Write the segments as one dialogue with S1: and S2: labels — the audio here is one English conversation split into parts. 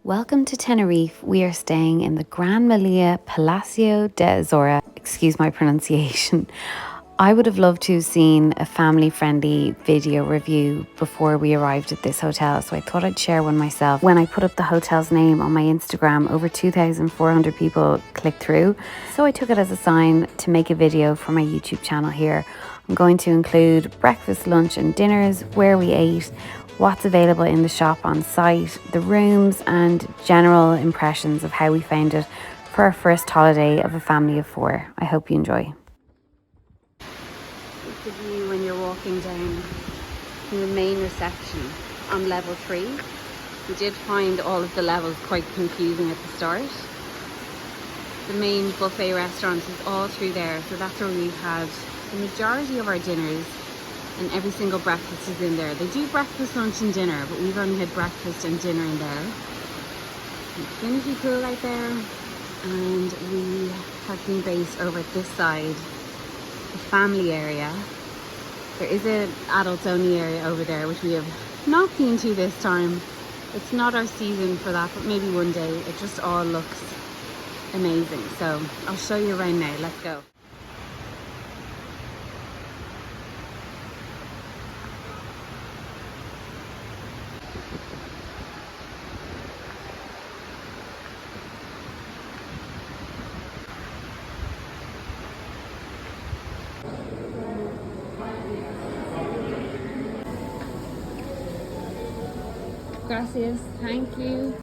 S1: Welcome to Tenerife. We are staying in the Gran Meliá Palacio De Isora. Excuse my pronunciation. I would have loved to have seen a family-friendly video review before we arrived at this hotel, so I thought I'd share one myself. When I put up the hotel's name on my Instagram, over 2,400 people clicked through, so I took it as a sign to make a video for my YouTube channel here. I'm going to include breakfast, lunch and dinners, where we ate, what's available in the shop on site, the rooms and general impressions of how we found it for our first holiday of a family of 4. I hope you enjoy. The view when you're walking down from the main reception on level 3. We did find all of the levels quite confusing at the start. The main buffet restaurant is all through there, so that's where we've had the majority of our dinners, and every single breakfast is in there. They do breakfast, lunch and dinner, but we've only had breakfast and dinner in there. Infinity pool right there, and we have been based over at this side, the family area. There is an adults only area over there, which we have not been to this time. It's not our season for that, but maybe one day. It just all looks amazing. So I'll show you around now. Let's go. Gracias, thank you.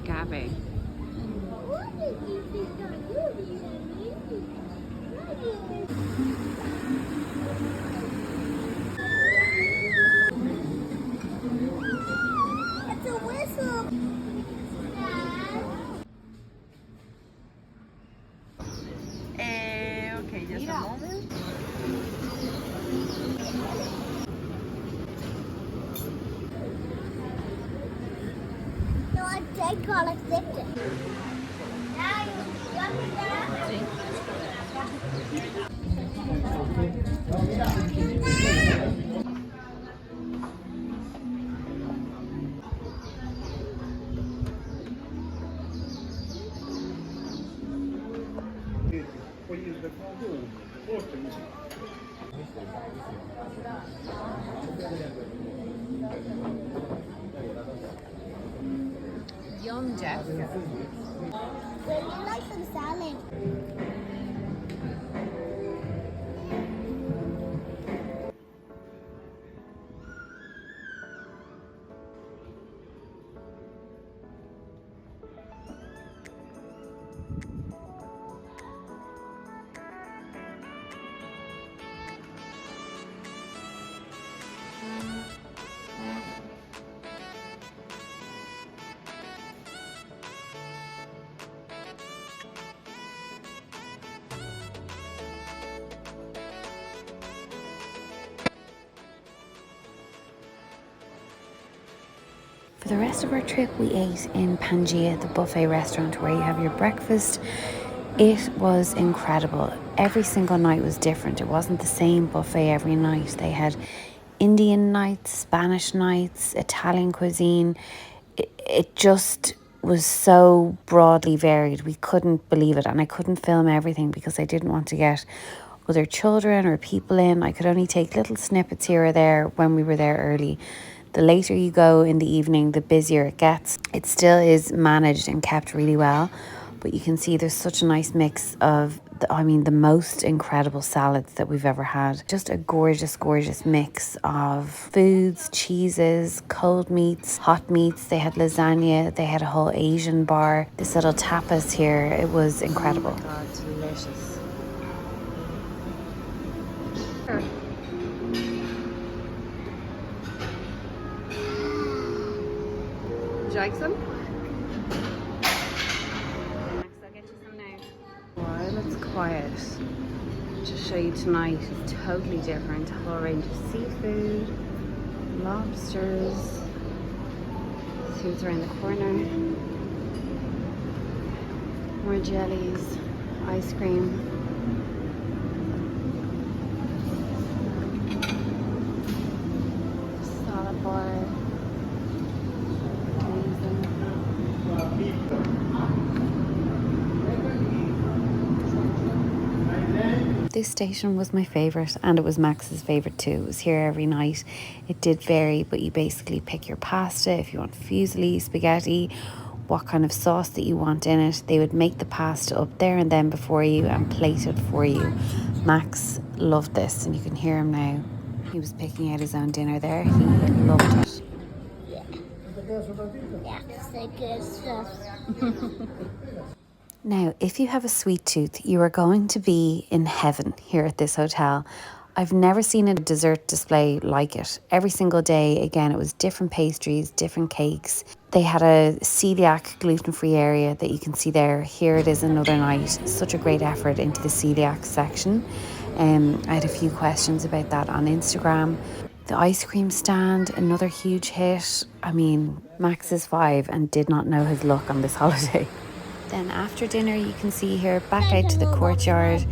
S1: Agave.
S2: It's a whistle. Okay, just a moment. No, I did call it addicted.
S1: Yum, Jeff.
S2: Would you like some salad?
S1: For the rest of our trip, we ate in Pangaea, the buffet restaurant where you have your breakfast. It was incredible. Every single night was different. It wasn't the same buffet every night. They had Indian nights, Spanish nights, Italian cuisine. It just was so broadly varied. We couldn't believe it, and I couldn't film everything because I didn't want to get other children or people in. I could only take little snippets here or there when we were there early. The later you go in the evening, the busier it gets. It still is managed and kept really well, but you can see there's such a nice mix of the most incredible salads that we've ever had. Just a gorgeous, gorgeous mix of foods, cheeses, cold meats, hot meats. They had lasagna, they had a whole Asian bar, this little tapas here. It was incredible. Oh my God, delicious. Would you like some? Max, I'll get you some now. While it's quiet, just show you tonight is totally different. A whole range of seafood, lobsters, seafood's around the corner, more jellies, ice cream. Salad bar. Amazing. This station was my favourite, and it was Max's favourite too. It was here every night. It did vary, but you basically pick your pasta, if you want fusilli, spaghetti, what kind of sauce that you want in it. They would make the pasta up there and then before you and plate it for you. Max loved this, and you can hear him now. He was picking out his own dinner there. He loved it.
S2: Yeah. Yeah, it's the good stuff.
S1: Now, if you have a sweet tooth, you are going to be in heaven here at this hotel. I've never seen a dessert display like it. Every single day, again, it was different pastries, different cakes. They had a celiac gluten-free area that you can see there. Here it is another night. Such a great effort into the celiac section. I had a few questions about that on Instagram. The ice cream stand, another huge hit. I mean, Max is 5 and did not know his luck on this holiday. Then after dinner, you can see here, back out to the courtyard,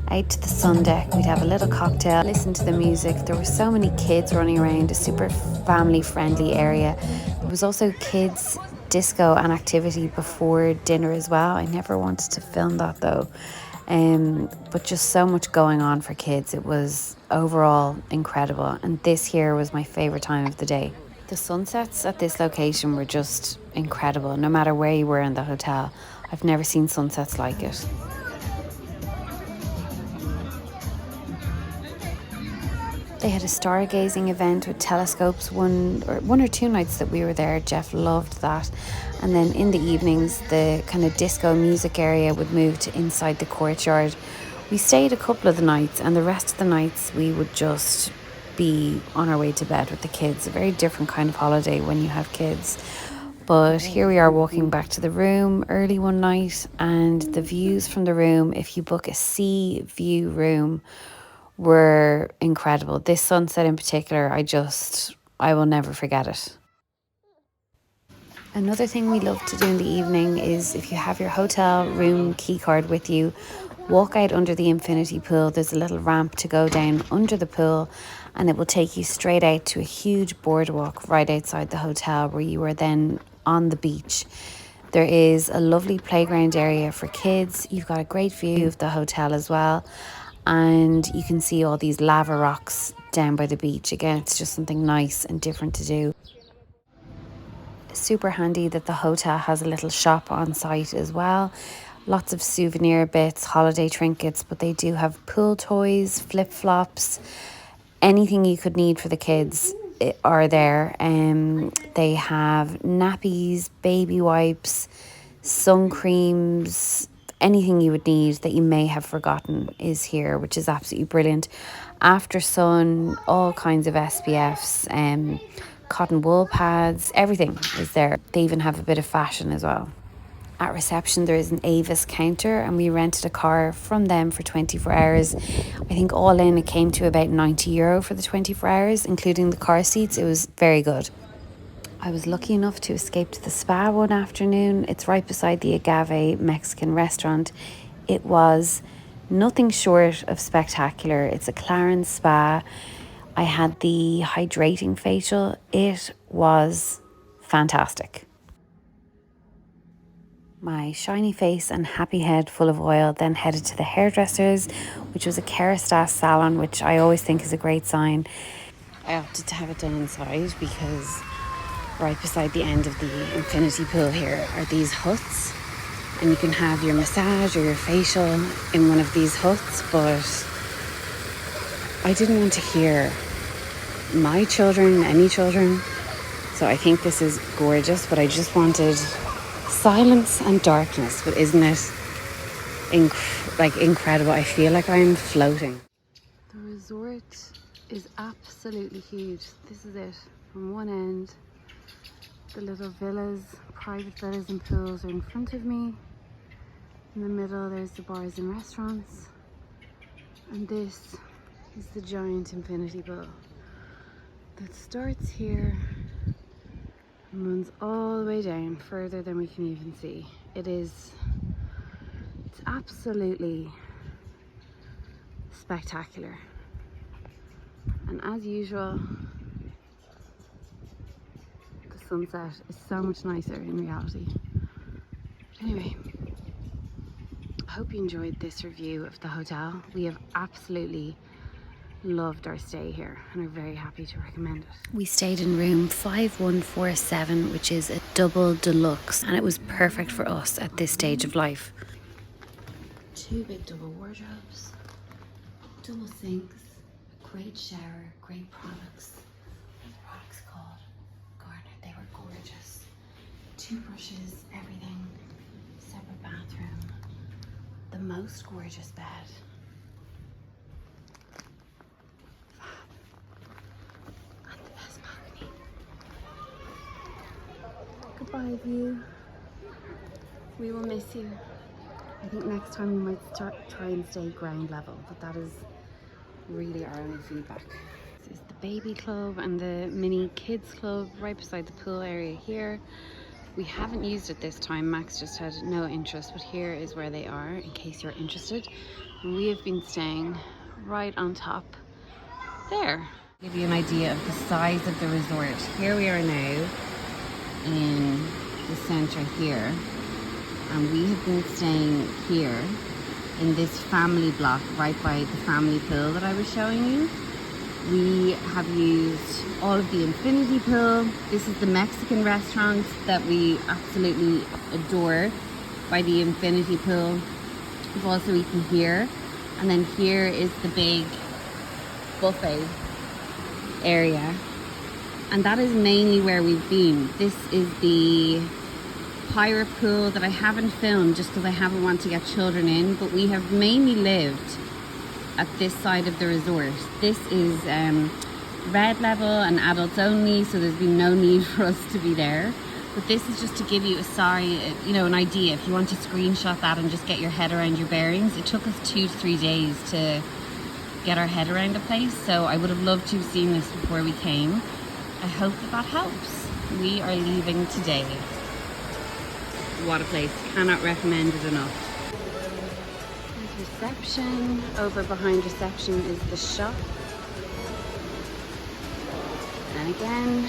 S1: out to the sun deck. We'd have a little cocktail, listen to the music. There were so many kids running around, a super family-friendly area. There was also kids disco and activity before dinner as well. I never wanted to film that though. But just so much going on for kids. It was overall incredible. And this here was my favourite time of the day. The sunsets at this location were just incredible, no matter where you were in the hotel. I've never seen sunsets like it. They had a stargazing event with telescopes one or two nights that we were there. Jeff loved that. And then in the evenings, the kind of disco music area would move to inside the courtyard. We stayed a couple of the nights, and the rest of the nights we would just be on our way to bed with the kids. A very different kind of holiday when you have kids. But here we are walking back to the room early one night, and the views from the room, if you book a sea view room, were incredible. This sunset in particular, I will never forget it. Another thing we love to do in the evening is, if you have your hotel room key card with you, walk out under the infinity pool. There's a little ramp to go down under the pool, and it will take you straight out to a huge boardwalk right outside the hotel, where you are then on the beach. There is a lovely playground area for kids. You've got a great view of the hotel as well, and you can see all these lava rocks down by the beach. Again, it's just something nice and different to do. Super handy that the hotel has a little shop on site as well. Lots of souvenir bits, holiday trinkets, but they do have pool toys, flip-flops, anything you could need for the kids are there. They have nappies, baby wipes, sun creams, anything you would need that you may have forgotten is here, which is absolutely brilliant. After sun, all kinds of SPFs, cotton wool pads, everything is there. They even have a bit of fashion as well. At reception, there is an Avis counter, and we rented a car from them for 24 hours. I think all in, it came to about €90 for the 24 hours, including the car seats. It was very good. I was lucky enough to escape to the spa one afternoon. It's right beside the Agave Mexican restaurant. It was nothing short of spectacular. It's a Clarence spa. I had the hydrating facial. It was fantastic. My shiny face and happy head full of oil, then headed to the hairdressers, which was a Kerastase salon, which I always think is a great sign. I opted to have it done inside because right beside the end of the infinity pool here are these huts, and you can have your massage or your facial in one of these huts, but I didn't want to hear my children, any children, so I think this is gorgeous, but I just wanted silence and darkness. But isn't it incredible? I feel like I'm floating. The resort is absolutely huge. This is it from one end The little villas, private villas and pools are in front of me. In the middle there's the bars and restaurants. And this is the giant infinity pool that starts here and runs all the way down, further than we can even see. It's absolutely spectacular. And as usual, the sunset is so much nicer in reality. Anyway, I hope you enjoyed this review of the hotel. We have absolutely loved our stay here and are very happy to recommend it. We stayed in room 5147, which is a double deluxe, and it was perfect for us at this stage of life. 2 big double wardrobes, double sinks, a great shower, great products. What are the products called? Garner, they were gorgeous. 2 brushes, everything, separate bathroom, the most gorgeous bed. Goodbye, view. We will miss you. I think next time we might try and stay ground level, but that is really our only feedback. This is the baby club and the mini kids club right beside the pool area here. We haven't used it this time. Max just had no interest, but here is where they are in case you're interested. And we have been staying right on top there. Give you an idea of the size of the resort. Here we are now in the center here, and we have been staying here in this family block right by the family pool that I was showing you. We have used all of the infinity pool. This is the Mexican restaurant that we absolutely adore by the infinity pool. We've also eaten here, and then here is the big buffet area. And that is mainly where we've been. This is the pirate pool that I haven't filmed just because I haven't wanted to get children in, but we have mainly lived at this side of the resort. This is red level and adults only, so there's been no need for us to be there. But this is just to give you an idea. If you want to screenshot that and just get your head around your bearings. It took us 2 to 3 days to get our head around the place, so I would have loved to have seen this before we came. I hope that helps. We are leaving today. What a place. Cannot recommend it enough. There's reception. Over behind reception is the shop. And again,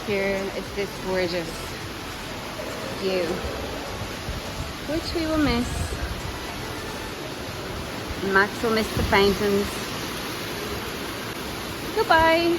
S1: here is this gorgeous view, which we will miss. Max will miss the fountains. Goodbye.